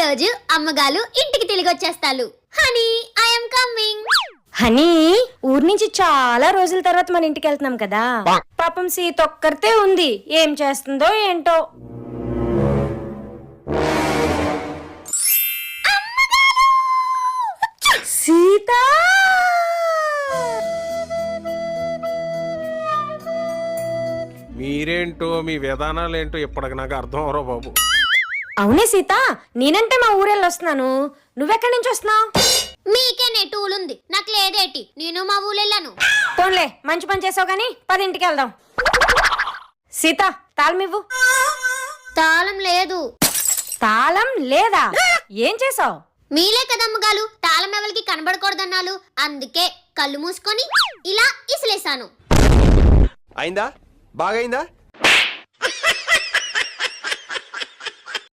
రోజు అమ్మగారు ఇంటికి తిరిగి వచ్చేస్తాలు. Honey I'm coming. హనీ ఊరి నుంచి చాలా రోజుల తర్వాత మన ఇంటికి వెళ్తున్నాం కదా. పాపం సీత ఒక్కరితే ఉంది, ఏం చేస్తుందో ఏంటో. సీత మీరేంటో మీ విధానాలేంటో ఇప్పటికి నాకు అర్థం అవరో బాబు. అవునే సీత, నేనంటే మా ఊరెళ్ళి వస్తున్నాను, నువ్వెక్కడి నుంచి వస్తున్నావు? మీకేనే టూల్ ఉంది, నాకు లేదేటి. నేను మా ఊళ్ళెళ్ళాను. పోన్లే, మంచి పని చేసావు గానీ 10 ఇంటికి వెళ్దాం. సీత తాళమివ్వు. తాళం లేదు. తాళం లేదా? ఏం చేసావు? మీలే కదమ్మగారు తాళం ఎవరికి కనబడకూడదన్నాలు, అందుకే కళ్ళు మూసుకొని ఇలా ఇసిలేసాను. అయిందా? బాగైందా?